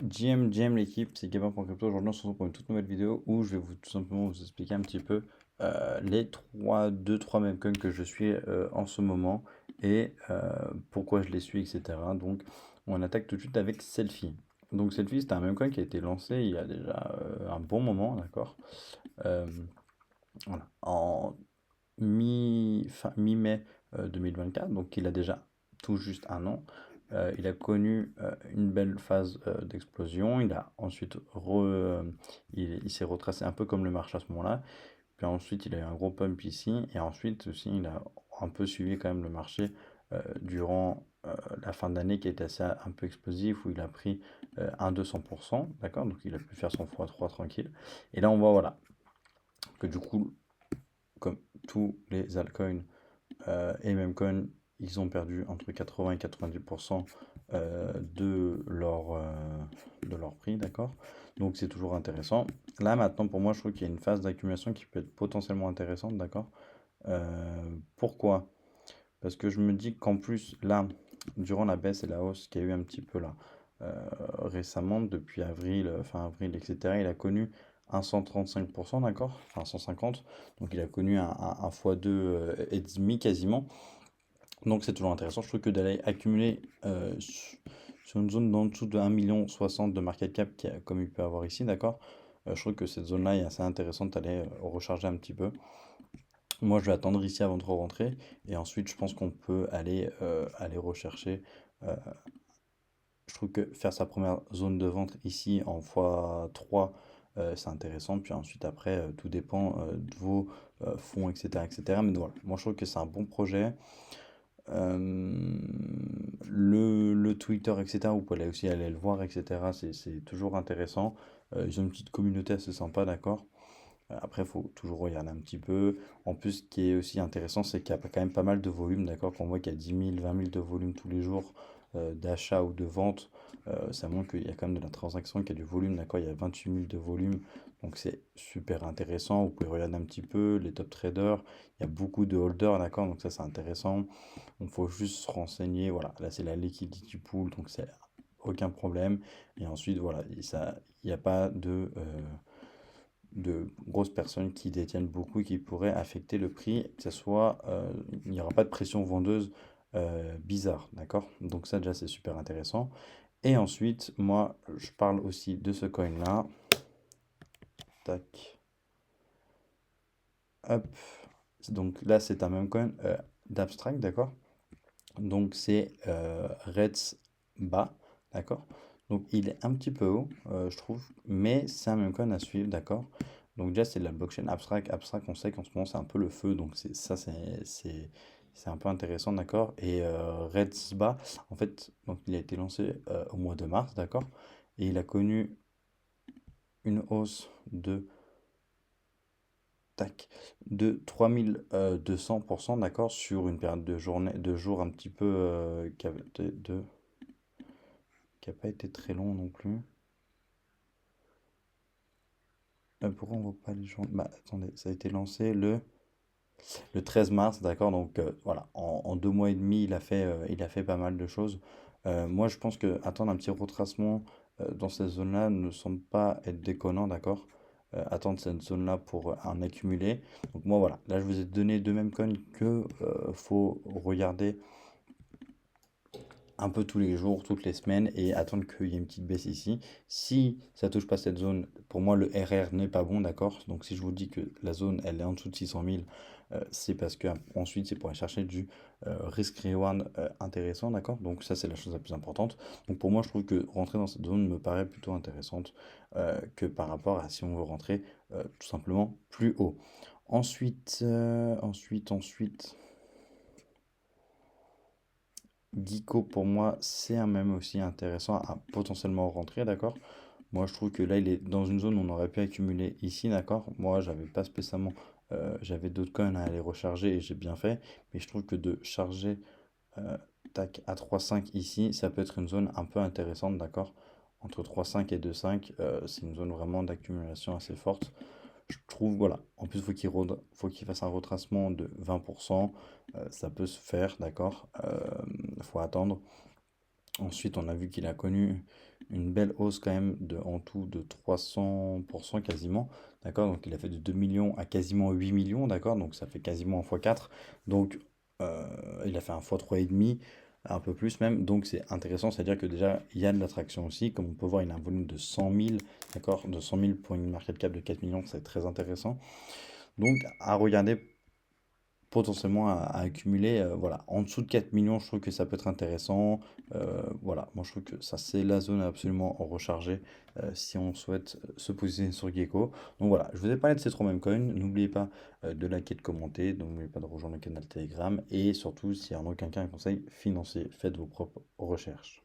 GM l'équipe, c'est Gabin.crypto. Aujourd'hui, on se retrouve pour une toute nouvelle vidéo où je vais tout simplement vous expliquer un petit peu les 2-3 mêmes coins que je suis en ce moment et pourquoi je les suis, etc. Donc, on attaque tout de suite avec Selfie. Donc, Selfie, c'est un même coin qui a été lancé il y a déjà un bon moment, d'accord? Euh, voilà. En mi-mai 2024, donc il a déjà tout juste un an. Il a connu une belle phase d'explosion. Il a ensuite il s'est retracé un peu comme le marché à ce moment-là. Puis ensuite, il a eu un gros pump ici. Et ensuite aussi, il a un peu suivi quand même le marché durant la fin d'année qui a été assez un peu explosif, où il a pris un 200%, d'accord? Donc il a pu faire son x3 tranquille. Et là, on voit, voilà, que du coup, comme tous les altcoins et Memecoin, ils ont perdu entre 80 et 90% de leur prix, d'accord? Donc c'est toujours intéressant. Là maintenant, pour moi, je trouve qu'il y a une phase d'accumulation qui peut être potentiellement intéressante, d'accord? Pourquoi? Parce que je me dis qu'en plus, là, durant la baisse et la hausse qu'il y a eu un petit peu là, récemment, depuis avril, fin avril, etc., il a connu un 135%, d'accord? Enfin 150. Donc il a connu un x2 et demi quasiment. Donc c'est toujours intéressant, je trouve que d'aller accumuler sur une zone d'en dessous de 1,60 million de market cap, comme il peut avoir ici, d'accord? Je trouve que cette zone-là est assez intéressante d'aller recharger un petit peu. Moi, je vais attendre ici avant de rentrer, et ensuite, je pense qu'on peut aller rechercher. euh, je trouve que faire sa première zone de vente ici en x3, c'est intéressant. Puis ensuite, après, tout dépend de vos fonds, etc., etc. Mais voilà, moi, je trouve que c'est un bon projet. Euh, le Twitter, etc., vous pouvez aussi aller le voir, etc. C'est toujours intéressant. Ils ont une petite communauté assez sympa, d'accord? Après, il faut toujours regarder un petit peu. En plus, ce qui est aussi intéressant, c'est qu'il y a quand même pas mal de volume, d'accord? Quand on voit qu'il y a 10 000, 20 000 de volume tous les jours d'achat ou de vente, ça montre qu'il y a quand même de la transaction, qu'il y a du volume, d'accord? Il y a 28 000 de volume, donc c'est super intéressant. Vous pouvez regarder un petit peu les top traders. Il y a beaucoup de holders, d'accord? Donc ça, c'est intéressant. Il faut juste se renseigner. Voilà, là, c'est la liquidity pool, donc c'est aucun problème. Et ensuite, voilà, il n'y a pas de grosses personnes qui détiennent beaucoup et qui pourraient affecter le prix, que ce soit, il n'y aura pas de pression vendeuse bizarre, d'accord? Donc ça déjà c'est super intéressant. Et ensuite, moi je parle aussi de ce coin là. Tac, hop. Donc là c'est un même coin d'abstract, d'accord? Donc c'est Reds d'accord? Donc il est un petit peu haut, je trouve, mais c'est un même coin à suivre, d'accord? Donc déjà c'est de la blockchain abstract. Abstract, on sait qu'en ce moment c'est un peu le feu, donc c'est un peu intéressant, d'accord? Et Reds en fait, donc il a été lancé au mois de mars, d'accord? Et il a connu une hausse tac, de 3200%, d'accord? Sur une période de jours un petit peu qui a pas été très long non plus. Pourquoi on voit pas les gens? Bah attendez, ça a été lancé le 13 mars, d'accord? Donc voilà, en 2 mois et demi, il a fait pas mal de choses. Moi, je pense que attendre un petit retracement dans cette zone-là ne semble pas être déconnant, d'accord? Attendre cette zone-là pour en accumuler. Donc moi, voilà, là, je vous ai donné deux mêmes coins que faut regarder un peu tous les jours, toutes les semaines et attendre qu'il y ait une petite baisse ici. Si ça touche pas cette zone, pour moi le RR n'est pas bon, d'accord? Donc si je vous dis que la zone elle est en dessous de 600 000, c'est parce que ensuite c'est pour aller chercher du risk reward intéressant, d'accord? Donc ça c'est la chose la plus importante. Donc pour moi je trouve que rentrer dans cette zone me paraît plutôt intéressante que par rapport à si on veut rentrer tout simplement plus haut. Ensuite. Geeko pour moi c'est un même aussi intéressant à potentiellement rentrer, d'accord? Moi je trouve que là il est dans une zone où on aurait pu accumuler ici, d'accord? Moi j'avais pas spécialement, j'avais d'autres coins à aller recharger et j'ai bien fait, mais je trouve que de charger euh, tac à 3,5 ici, ça peut être une zone un peu intéressante, d'accord? Entre 3,5 et 2,5, c'est une zone vraiment d'accumulation assez forte. Je trouve, voilà. En plus, faut qu'il fasse un retracement de 20%. Ça peut se faire, d'accord? Faut attendre. Ensuite, on a vu qu'il a connu une belle hausse quand même en tout de 300% quasiment, d'accord? Donc il a fait de 2 millions à quasiment 8 millions, d'accord? Donc ça fait quasiment un fois 4. Donc il a fait un fois 3,5, un peu plus même. Donc c'est intéressant, c'est-à-dire que déjà il y a de l'attraction aussi. Comme on peut voir, il a un volume de 100 000, d'accord? De 100 000 pour une market cap de 4 millions, c'est très intéressant. Donc à regarder potentiellement à accumuler, voilà. En dessous de 4 millions, je trouve que ça peut être intéressant. Voilà, moi je trouve que ça c'est la zone absolument rechargée si on souhaite se positionner sur Gecko. Donc voilà, je vous ai parlé de ces trois mêmes coins. N'oubliez pas de liker, de commenter, donc n'oubliez pas de rejoindre le canal Telegram et surtout s'il y a quelqu'un un conseil financier, faites vos propres recherches.